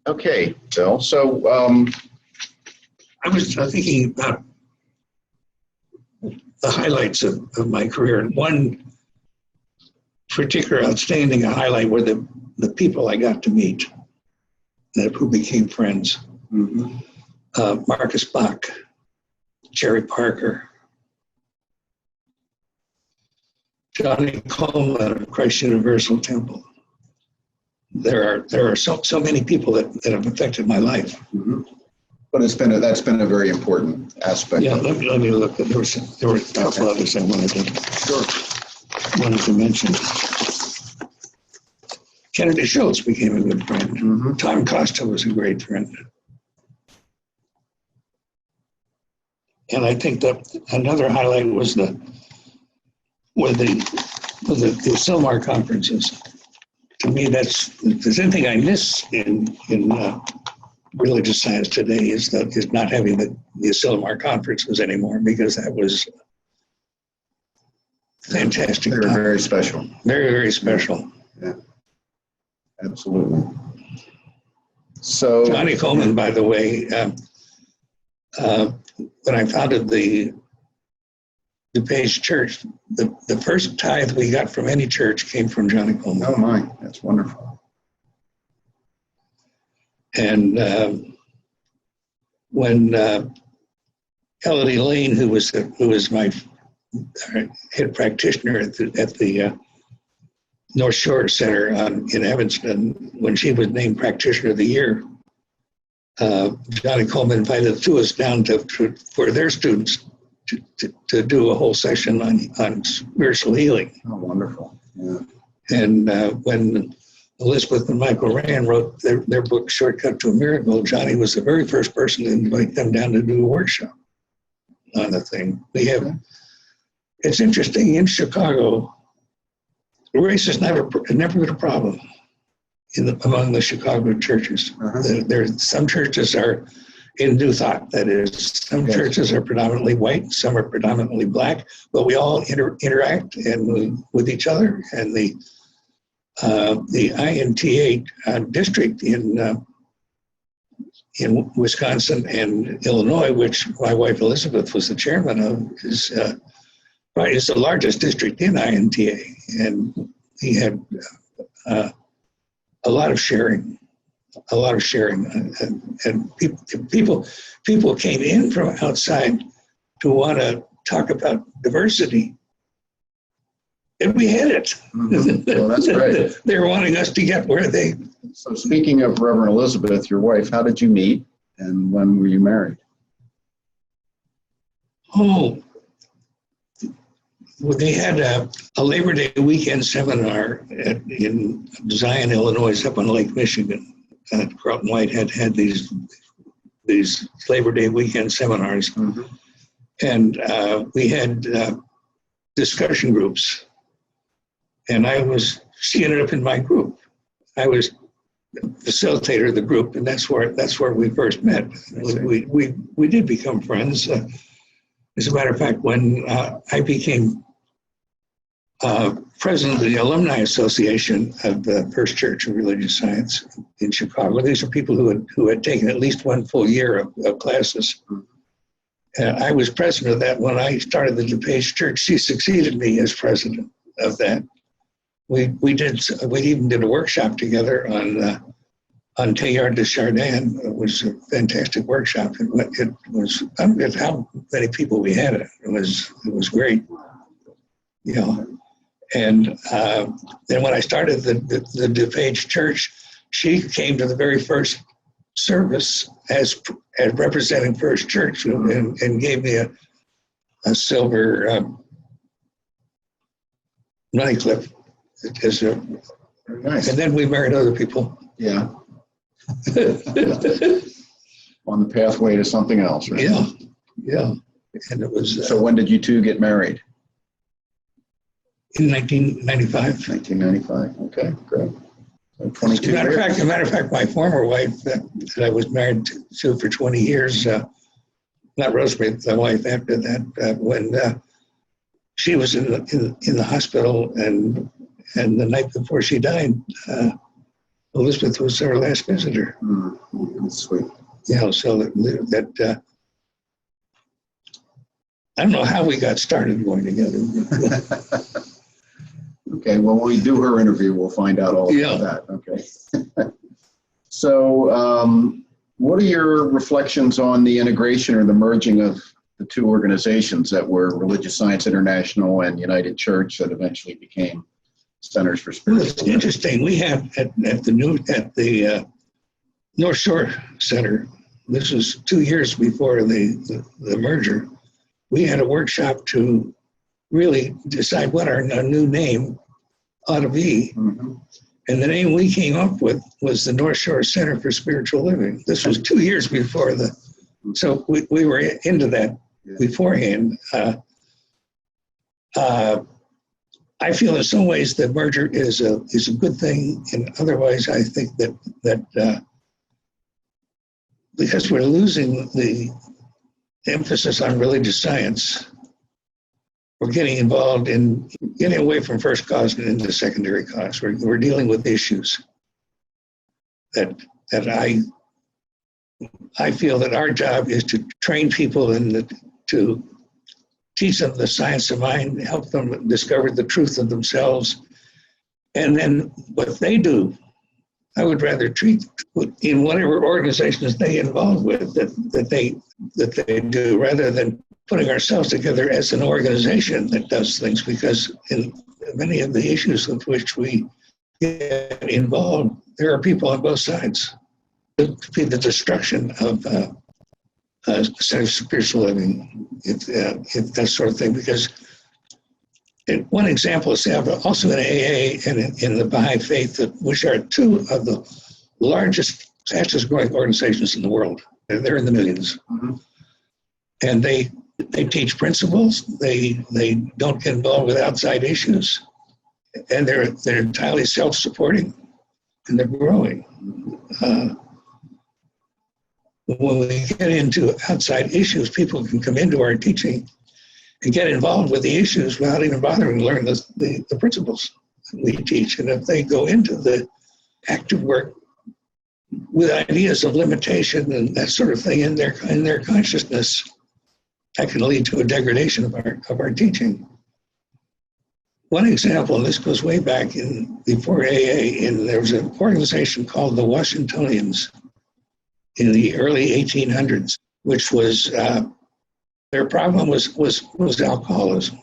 Okay, Bill. So I was thinking about the highlights of my career. And one particular outstanding highlight were the people I got to meet who became friends. mm-hmm. Marcus Bach, Jerry Parker, Johnny Coleman of Christ Universal Temple. There are so many people that have affected my life. Mm-hmm. But that's been a very important aspect. Yeah, let me look. There were a couple others I wanted to mention. Kennedy Schultz became a good friend. Mm-hmm. Tom Costa was a great friend. And I think that another highlight was the Silmar conferences. To me, if there's anything I miss in religious science today is not having the Silmar conferences anymore, because that was fantastic. They were very special. Very, very special. Yeah, absolutely. So Johnny Coleman, by the way, when I founded the DuPage Church, the first tithe we got from any church came from Johnny Coleman. Oh my, that's wonderful. And when Elodie Lane, who was my head practitioner at the North Shore Center in Evanston, when she was named Practitioner of the Year, Johnny Coleman invited the two of us down for their students to do a whole session on spiritual healing. Oh, wonderful. Yeah. And when Elizabeth and Michael Rand wrote their book, Shortcut to a Miracle, Johnny was the very first person to invite them down to do a workshop on the thing. It's interesting, in Chicago, race has never been a problem among the Chicago churches. Uh-huh. Some churches are in New Thought, that is. Some churches are predominantly white, some are predominantly black, but we all interact and with each other. And the INTA district in Wisconsin and Illinois, which my wife Elizabeth was the chairman of, is the largest district in INTA, and he had a lot of sharing, and people came in from outside to want to talk about diversity, and we had it. Mm-hmm. Well, that's great. They were wanting us to get where they. So speaking of Reverend Elizabeth, your wife, how did you meet, and when were you married? Oh, well, they had a Labor Day weekend seminar in Zion, Illinois, up on Lake Michigan. Carlton White had these Labor Day weekend seminars, mm-hmm. and we had discussion groups. And she ended up in my group. I was facilitator of the group, and that's where we first met. We did become friends. As a matter of fact, when I became president of the Alumni Association of the First Church of Religious Science in Chicago, these are people who had taken at least one full year of classes. I was president of that when I started the DuPage Church. She succeeded me as president of that. We even did a workshop together on Teilhard de Chardin. It was a fantastic workshop. It was, I don't know how many people we had. It was great, you know. And then when I started the DuPage Church, she came to the very first service as representing First Church and gave me a silver money clip. Very nice. And then we married other people. Yeah. On the pathway to something else, right? Yeah. And it was. So when did you two get married? In 1995. 1995. Okay, great. So 22 As a matter of fact, my former wife that I was married to for 20 years, not Rosemary, the wife after that, when she was in the hospital, and the night before she died, Elizabeth was our last visitor. That's sweet. Yeah, so that I don't know how we got started going together. Okay, well, when we do her interview, we'll find out all about that. Okay. So, what are your reflections on the integration or the merging of the two organizations that were Religious Science International and United Church that eventually became Centers for Well, Spiritual it's interesting. We have at the North Shore Center. This was 2 years before the merger. We had a workshop to really decide what our new name ought to be. Mm-hmm. And the name we came up with was the North Shore Center for Spiritual Living. This was 2 years before so we were into that beforehand. I feel in some ways the merger is a good thing. In other ways, I think that because we're losing the emphasis on religious science, we're getting involved in getting away from first cause and into secondary cause. We're dealing with issues that I feel that our job is to train people and to teach them the science of mind, help them discover the truth of themselves, and then what they do, I would rather treat in whatever organizations they involve with that they do, rather than putting ourselves together as an organization that does things, because in many of the issues with which we get involved, there are people on both sides. It could be the destruction of Centers for Spiritual Living, if that sort of thing, because one example is also in AA and in the Baha'i Faith, which are two of the largest, fastest growing organizations in the world. They're in the millions. Mm-hmm. And they teach principles. They don't get involved with outside issues, and they're entirely self-supporting, and they're growing. When we get into outside issues, people can come into our teaching and get involved with the issues without even bothering to learn the principles that we teach. And if they go into the active work with ideas of limitation and that sort of thing in their consciousness, that can lead to a degradation of our teaching. One example, and this goes way back before AA, there was an organization called the Washingtonians in the early 1800s, which was their problem was alcoholism.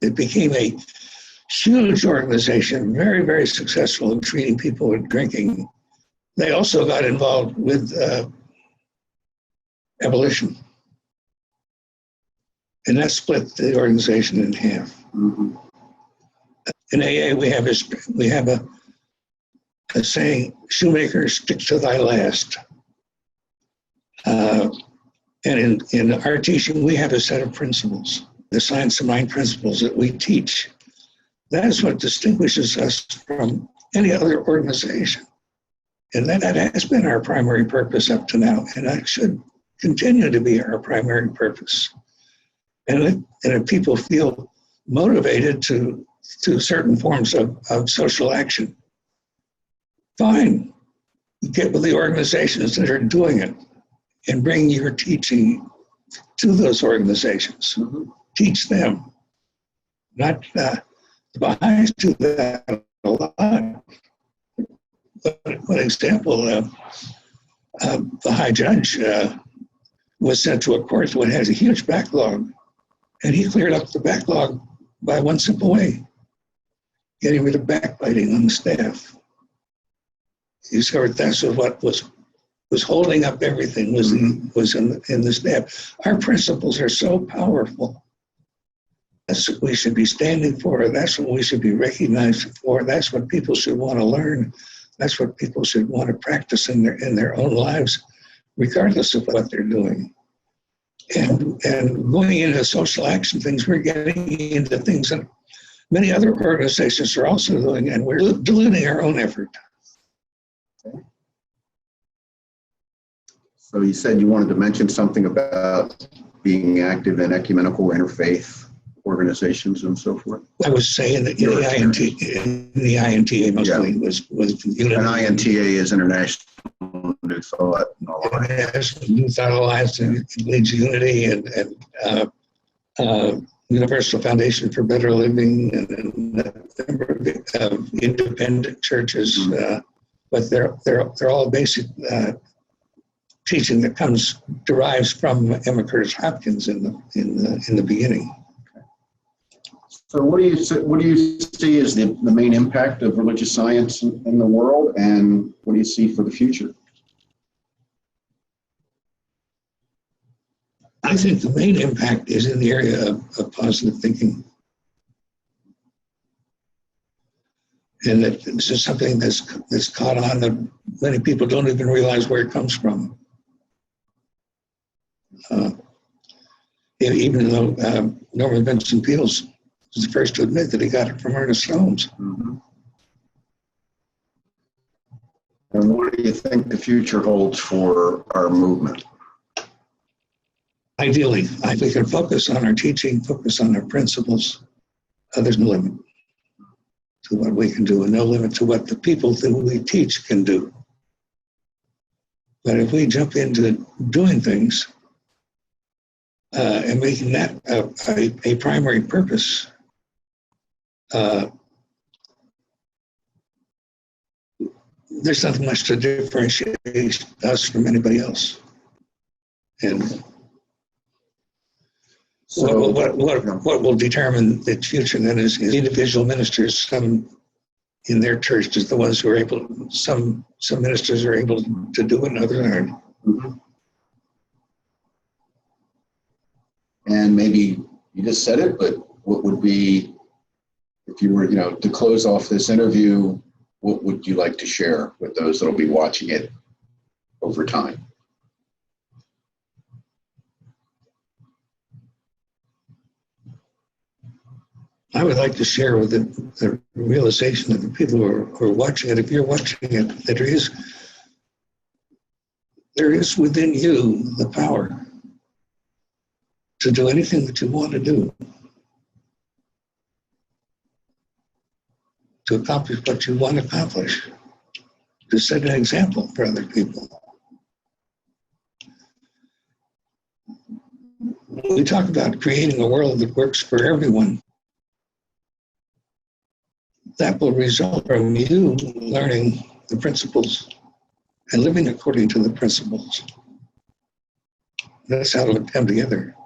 It became a huge organization, very, very successful in treating people with drinking. They also got involved with abolition. And that split the organization in half. Mm-hmm. In AA, we have a saying, "Shoemaker, stick to thy last." And in our teaching, we have a set of principles, the science of mind principles that we teach. That is what distinguishes us from any other organization. And that has been our primary purpose up to now, and that should continue to be our primary purpose. And if people feel motivated to certain forms of social action, fine. Get with the organizations that are doing it and bring your teaching to those organizations. Mm-hmm. Teach them. Not the Baha'is do that a lot. One example, the High Judge was sent to a court that has a huge backlog, and he cleared up the backlog by one simple way: getting rid of backbiting on the staff. He discovered that's what was holding up everything was in the staff. Our principles are so powerful. That's what we should be standing for. That's what we should be recognized for. That's what people should want to learn. That's what people should want to practice in their own lives, regardless of what they're doing. And going into social action things, we're getting into things that many other organizations are also doing, and we're diluting our own effort. Okay. So you said you wanted to mention something about being active in ecumenical interfaith organizations and so forth? I was saying that in the INTA mostly was unity. And INTA is International New Thought Alliance. New Thought Alliance, and it leads unity and Universal Foundation for Better Living, and a number of independent churches, but they're all basic teaching that derives from Emma Curtis Hopkins in the beginning. So what do you see as the main impact of religious science in the world, and what do you see for the future? I think the main impact is in the area of positive thinking. And that this is something that's caught on that many people don't even realize where it comes from. Even though Norman Vincent Peale was the first to admit that he got it from Ernest Holmes. Mm-hmm. And what do you think the future holds for our movement? Ideally, if we can focus on our teaching, focus on our principles, there's no limit to what we can do and no limit to what the people that we teach can do. But if we jump into doing things and making that a primary purpose, there's nothing much to differentiate us from anybody else. And so what will determine the future then is individual ministers. Some in their church is the ones who are able. Some ministers are able to do it, and others aren't. Mm-hmm. And maybe you just said it, but what would be, if you were, to close off this interview, what would you like to share with those that will be watching it over time? I would like to share with the realization of the people who are watching it, if you're watching it, that there is within you the power to do anything that you want to do, to accomplish what you want to accomplish, to set an example for other people. We talk about creating a world that works for everyone. That will result from you learning the principles and living according to the principles. That's how it would come together.